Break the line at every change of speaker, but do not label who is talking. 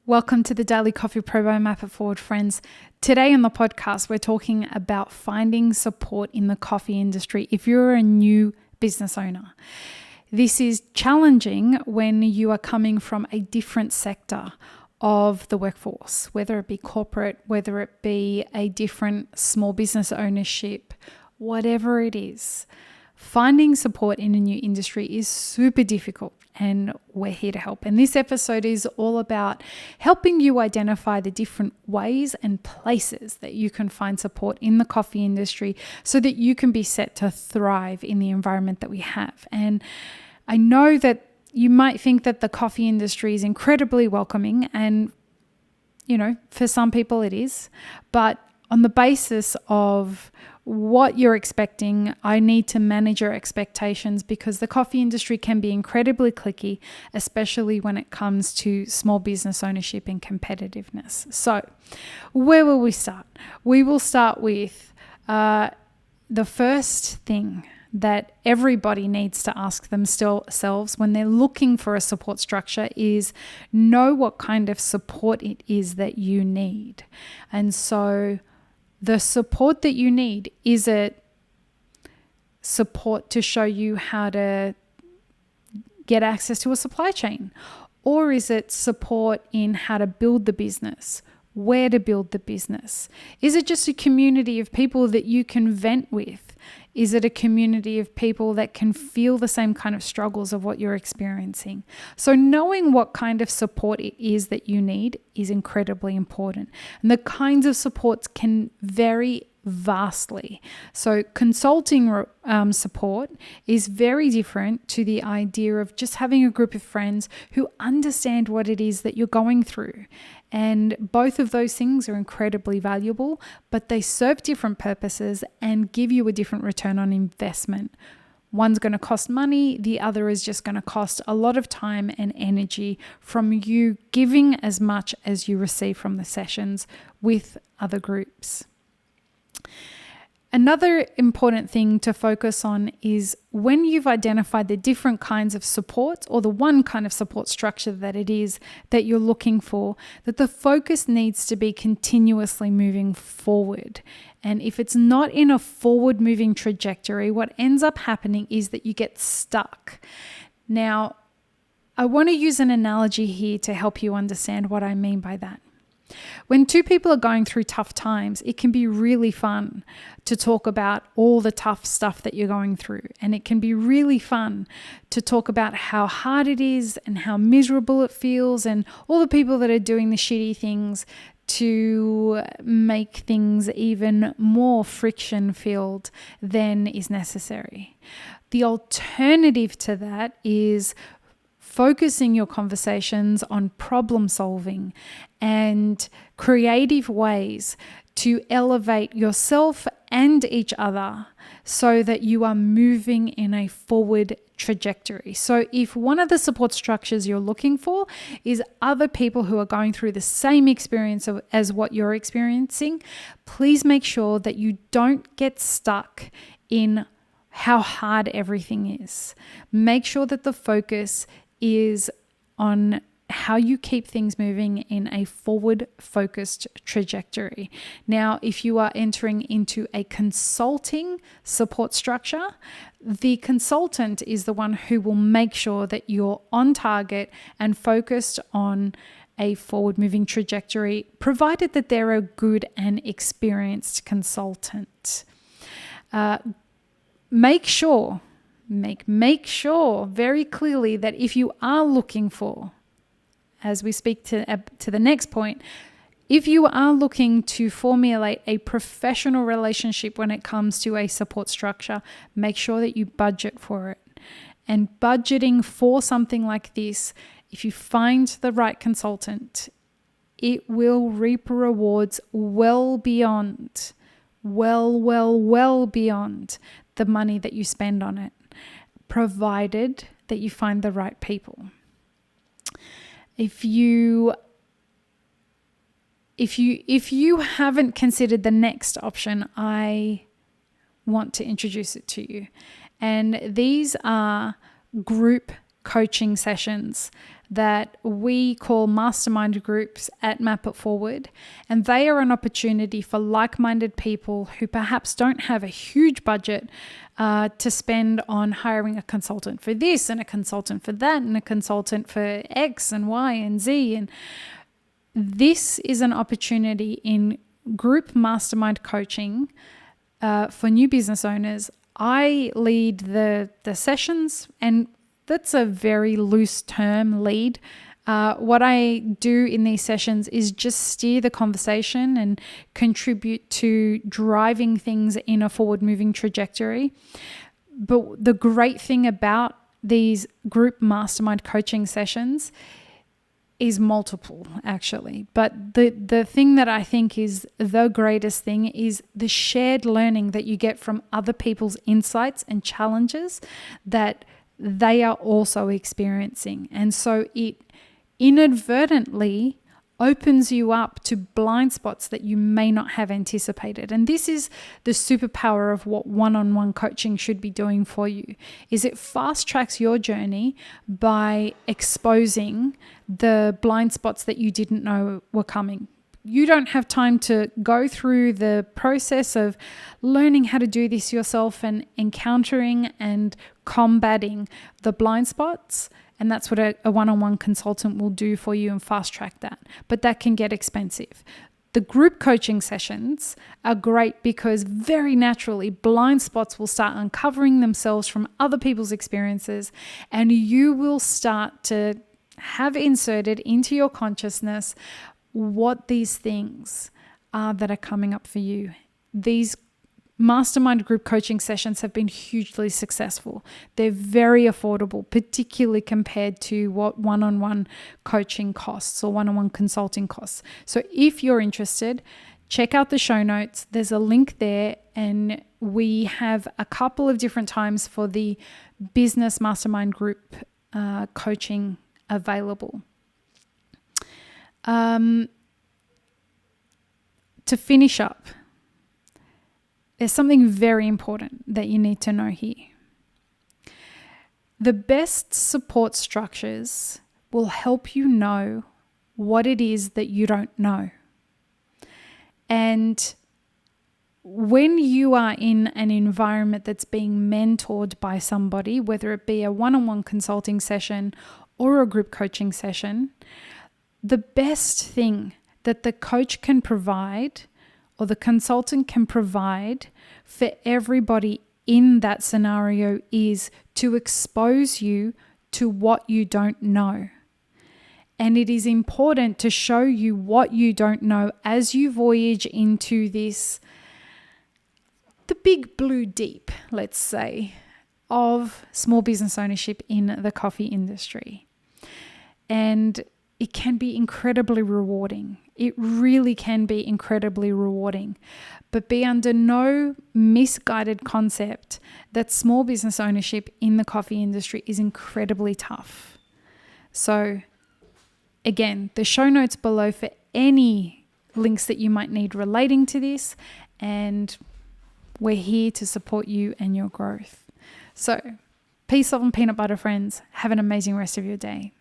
Welcome to the Daily Coffee Probo Map It Forward, friends. Today on the podcast, we're talking about finding support in the coffee industry if you're a new business owner. This is challenging when you are coming from a different sector of the workforce, whether it be corporate, whether it be a different small business ownership, whatever it is. Finding support in a new industry is super difficult, and we're here to help. And this episode is all about helping you identify the different ways and places that you can find support in the coffee industry so that you can be set to thrive in the environment that we have. And I know that you might think that the coffee industry is incredibly welcoming, and, for some people it is, but on the basis of what you're expecting, I need to manage your expectations because the coffee industry can be incredibly cliquey, especially when it comes to small business ownership and competitiveness. So where will we start? We will start with the first thing that everybody needs to ask themselves when they're looking for a support structure is know what kind of support it is that you need. And so the support that you need, is it support to show you how to get access to a supply chain? Or is it support in how to build the business, where to build the business? Is it just a community of people that you can vent with? Is it a community of people that can feel the same kind of struggles of what you're experiencing? So knowing what kind of support it is that you need is incredibly important. And the kinds of supports can vary vastly. So consulting support is very different to the idea of just having a group of friends who understand what it is that you're going through. And both of those things are incredibly valuable, but they serve different purposes and give you a different return on investment. One's going to cost money, the other is just going to cost a lot of time and energy from you giving as much as you receive from the sessions with other groups. Another important thing to focus on is when you've identified the different kinds of support or the one kind of support structure that it is that you're looking for, that the focus needs to be continuously moving forward. And if it's not in a forward moving trajectory, what ends up happening is that you get stuck. Now, I want to use an analogy here to help you understand what I mean by that. When two people are going through tough times, it can be really fun to talk about all the tough stuff that you're going through. And it can be really fun to talk about how hard it is and how miserable it feels and all the people that are doing the shitty things to make things even more friction-filled than is necessary. The alternative to that is focusing your conversations on problem solving and creative ways to elevate yourself and each other so that you are moving in a forward trajectory. So if one of the support structures you're looking for is other people who are going through the same experience as what you're experiencing, please make sure that you don't get stuck in how hard everything is. Make sure that the focus is on how you keep things moving in a forward-focused trajectory. Now, if you are entering into a consulting support structure, the consultant is the one who will make sure that you're on target and focused on a forward-moving trajectory, provided that they're a good and experienced consultant. Make sure very clearly that if you are looking for, as we speak to the next point, if you are looking to formulate a professional relationship when it comes to a support structure, make sure that you budget for it. And budgeting for something like this, if you find the right consultant, it will reap rewards well beyond the money that you spend on it, provided that you find the right people. If you haven't considered the next option, I want to introduce it to you. And these are group coaching sessions that we call mastermind groups at Map It Forward. And they are an opportunity for like-minded people who perhaps don't have a huge budget to spend on hiring a consultant for this and a consultant for that and a consultant for X and Y and Z. And this is an opportunity in group mastermind coaching for new business owners. I lead the sessions, and that's a very loose term, lead. What I do in these sessions is just steer the conversation and contribute to driving things in a forward-moving trajectory. But the great thing about these group mastermind coaching sessions is multiple, actually. But the thing that I think is the greatest thing is the shared learning that you get from other people's insights and challenges that they are also experiencing. And so it inadvertently opens you up to blind spots that you may not have anticipated. And this is the superpower of what one-on-one coaching should be doing for you, is it fast tracks your journey by exposing the blind spots that you didn't know were coming. You don't have time to go through the process of learning how to do this yourself and encountering and combating the blind spots. And that's what a one-on-one consultant will do for you and fast track that. But that can get expensive. The group coaching sessions are great because very naturally blind spots will start uncovering themselves from other people's experiences, and you will start to have inserted into your consciousness what these things are that are coming up for you. These mastermind group coaching sessions have been hugely successful. They're very affordable, particularly compared to what one-on-one coaching costs or one-on-one consulting costs. So if you're interested, check out the show notes. There's a link there, and we have a couple of different times for the business mastermind group coaching available. To finish up, there's something very important that you need to know here. The best support structures will help you know what it is that you don't know. And when you are in an environment that's being mentored by somebody, whether it be a one-on-one consulting session or a group coaching session, the best thing that the coach can provide or the consultant can provide for everybody in that scenario is to expose you to what you don't know. And it is important to show you what you don't know as you voyage into this, the big blue deep, let's say, of small business ownership in the coffee industry. And it can be incredibly rewarding. It really can be incredibly rewarding. But be under no misguided concept that small business ownership in the coffee industry is incredibly tough. So again, the show notes below for any links that you might need relating to this, and we're here to support you and your growth. So peace, love, and peanut butter, friends. Have an amazing rest of your day.